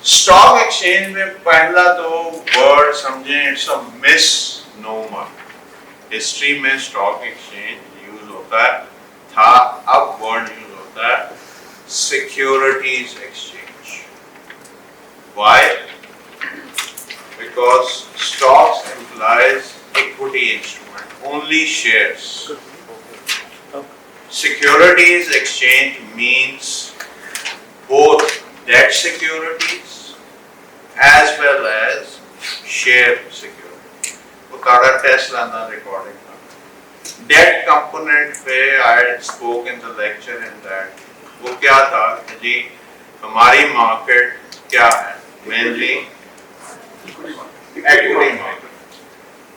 Stock exchange में पहला तो वर्ड समझें, इट्स अ मिसनोमर। हिस्ट्री में स्टॉक एक्सचेंज यूज होता है था, अब वर्ड यूज होता है securities exchange. Why? Because stocks implies equity instrument, only shares. Securities exchange means both debt securities as well as share security. वो ताड़ा टेस्ट लाना रिकॉर्डिंग था। Debt component पे I spoke in the lecture in that वो क्या था कि जी हमारी मार्केट क्या है, mainly equity market।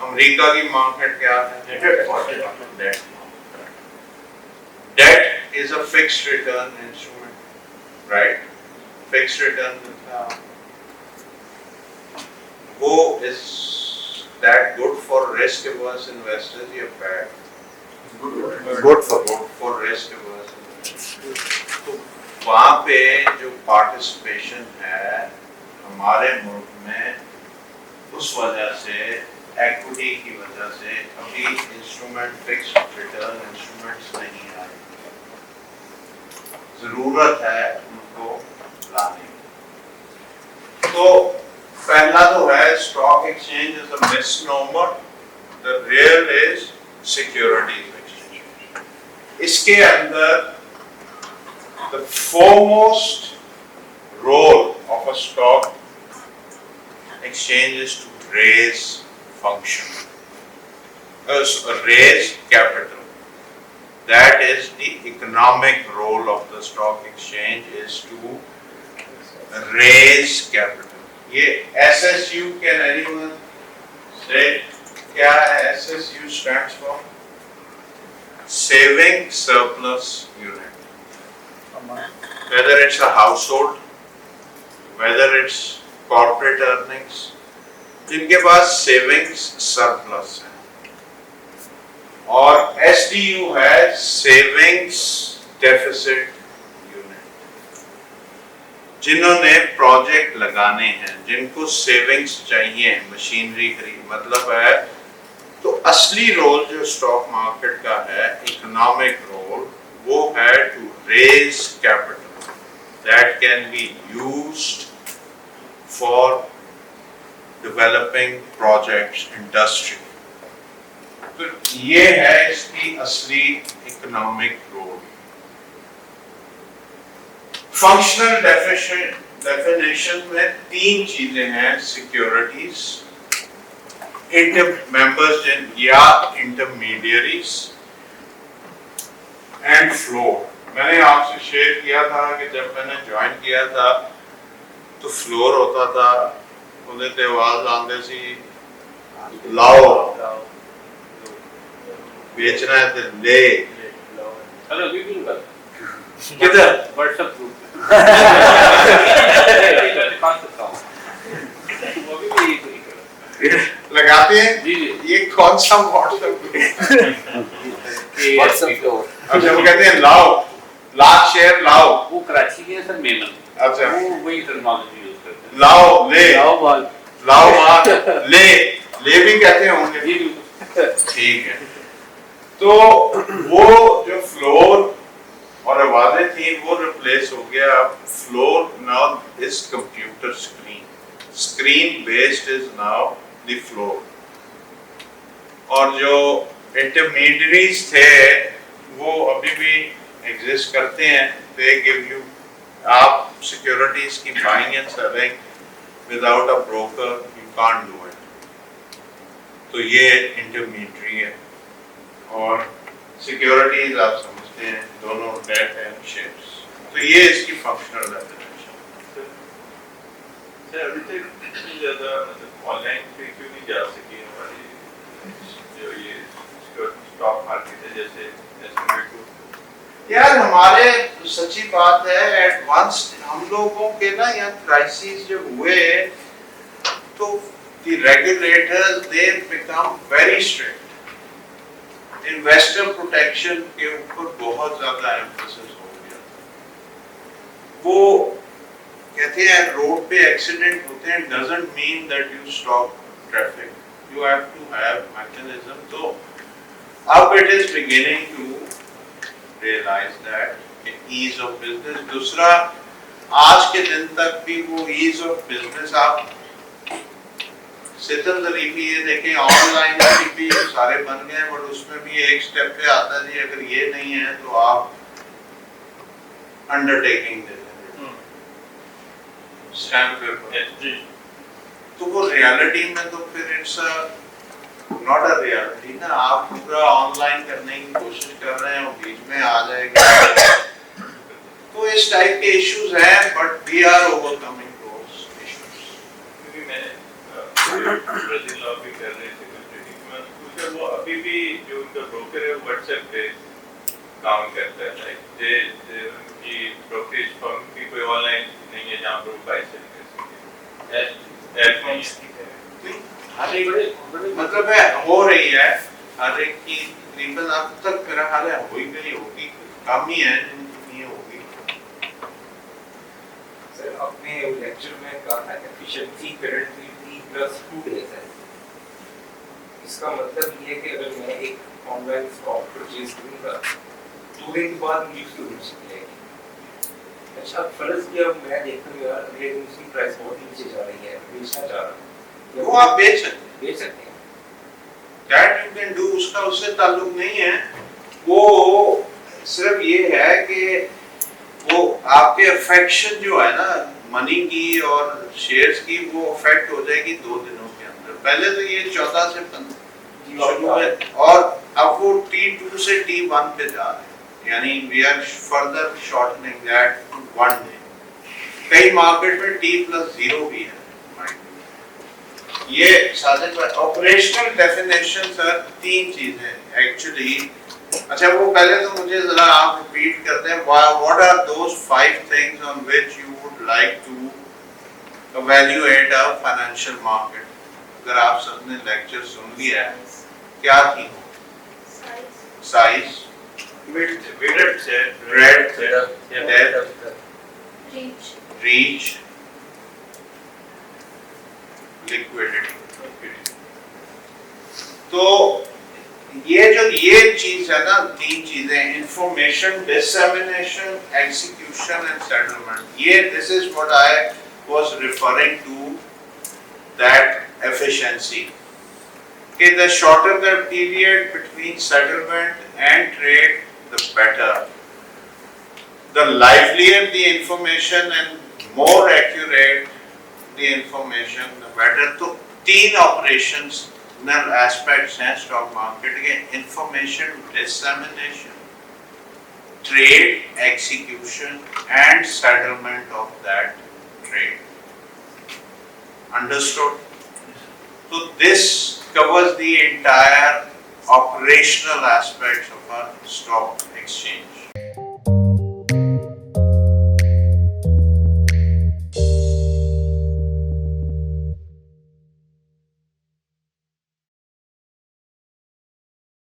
अमेरिका की मार्केट क्या है, debt is a fixed return instrument, right? Fixed return वो is that good for risk averse investors या bad? Good for risk averse investors। तो वहाँ पे जो पार्टिसिपेशन है हमारे मुल्क में उस वजह से इक्विटी की वजह से अभी इंस्ट्रूमेंट फिक्स्ड रिटर्न इंस्ट्रूमेंट्स नहीं आए, जरूरत है उनको लाने। तो पहला तो है stock exchange is a misnomer, the real is securities exchange. इसके अंदर the foremost role of a stock exchange is to raise raise capital. That is the economic role of the stock exchange, is to raise capital. ये SSU, can anyone say क्या है? SSU stands for Saving Surplus Unit. Whether it's a household, whether it's corporate earnings, जिनके पास savings surplus है, और SDU है savings deficit unit. जिन्होंने project लगाने हैं, जिनको सेविंग्स चाहिए, मशीनरी खरीद मतलब है, तो असली रोल जो स्टॉक मार्केट का है, इकोनॉमिक रोल, वो है to raise capital that can be used for developing projects, industry। तो ये है इसकी असली इकोनॉमिक रोल। फंक्शनल डेफिनेशन में तीन चीजें हैं सिक्योरिटीज, मेंबर्स या इंटरमीडियरीज एंड फ्लोर। मैंने आपसे शेयर किया था कि जब मैंने ज्वाइन किया था तो फ्लोर होता था, ਉਹਦੇ ਤੇ ਆਵਾਜ਼ ਆਉਂਦੇ ਸੀ ਲਾਓ, बेचना है तो ले। हेलो वीडियो का किधर? व्हाट्सएप ग्रुप वो भी लगाते हैं जी जी। ये कौन सा व्हाट्सएप व्हाट्सएप अच्छा वो कहते हैं लाओ, लाख शेयर लाओ। वो कराची के सर मेमन, अच्छा वो वही टर्मिनोलॉजी यूज करते हैं। लाओ ले, लाओ माल, लाओ माल, ले भी कहते होंगे, ठीक है। तो वो जो फ्लोर और आवाजें थी वो रिप्लेस हो गया। अब floor now is computer screen, screen based is now the floor. और जो इंटरमीडियरीज थे वो अभी भी एग्जिस्ट करते हैं। दे गिव यू, आप सिक्योरिटीज की buying and selling without a broker you can't do it. तो ये इंटरमीडियरी है। और सिक्योरिटीज आप समझते हैं दोनों डेट एंड शेयर्स। तो ये इसकी फंक्शनल डेफिनेशन। सर अभी तक इतनी ज़्यादा ऑनलाइन पे क्यों नहीं जा सकी हमारी जो ये स्टॉक मार्केट है, जैसे यार हमारे सच्ची बात है, एडवांस हम लोगों के ना यहाँ क्राइसिस जब हुए तो the regulators they become very strict। Investor protection के ऊपर बहुत ज्यादा एम्फेसिस हो गया। वो कहते हैं रोड पे एक्सीडेंट होते हैं doesn't mean that you stop traffic, you have to have mechanism. तो अब it is beginning to realise that ease of business. दूसरा, आज के दिन तक भी वो ईज ऑफ बिजनेस आप सितम जरीफी ये देखें, ऑनलाइन भी सारे बन गए हैं, बट उसमें भी एक स्टेप पे आता है जी अगर ये नहीं है तो आप अंडरटेकिंग दे दें स्टैम्प पेपर। तो वो रियलिटी में तो फिर इट्स नॉट अ रियलिटी ना, आप पूरा ऑनलाइन करने की कोशिश कर रहे हैं और बीच में आ जाएगा। तो इस टाइप के इश्यूज हैं, but we are overcoming those issues. क्योंकि मैं ब्राजील लॉ भी कर रहे थे मैं पूछा, वो अभी भी जो उनका ब्रोकर है वो व्हाट्सएप पे काम करता है, लाइक उनकी ब्रोकरेज फर्म की कोई ऑनलाइन नहीं है जहाँ पर वो बाय सेल कर सके। हर एक मतलब है हो रही है, हर एक की तकरीबन अब तक मेरा ख्याल है हो ही गई होगी, कम ही है जिनकी नहीं होगी। सर अपने लेक्चर में कहा था एफिशिएंसी करंटली T+2 days है। इसका मतलब ये है कि अगर मैं एक ऑनलाइन स्टॉक परचेज करूंगा 2 दिन के बाद मुझे उसकी रिसीट मिलेगी। अच्छा फर्ज किया मैं देखूं यार रेट उसकी प्राइस बहुत नीचे जा रही है, बेचना चाह रहा हूं, वो आप बेच सकते हैं दैट यू कैन डू, उसका उससे ताल्लुक नहीं है। वो सिर्फ ये है कि वो आपके अफेक्शन जो है ना मनी की और शेयर्स की, वो अफेक्ट हो जाएगी 2 दिनों के अंदर। पहले तो ये 14 से 15 शुरू है और अब वो T2 से T1 पे जा रहे हैं, यानी we are further shortening that to 1 day. कई मार्केट में T+0 भी है। ये साजिद भाई ऑपरेशनल डेफिनेशन सर 3 चीजें एक्चुअली। अच्छा वो पहले तो मुझे जरा आप रिपीट करते हैं, what are those 5 things on which you would like to evaluate a financial market. अगर आप सबने लेक्चर सुन लिया है, क्या थी? Size, breadth, depth, reach, liquidity। तो ये चीज है ना, 3 चीजें, information dissemination, execution and settlement. ये this is what I was referring to that efficiency कि the shorter the period between settlement and trade the better, the livelier the information and more accurate the information the better। तो 3 operations aspects हैं stock market के, information dissemination, trade execution and settlement of that trade. Understood? तो this covers the entire operational aspects of a stock exchange।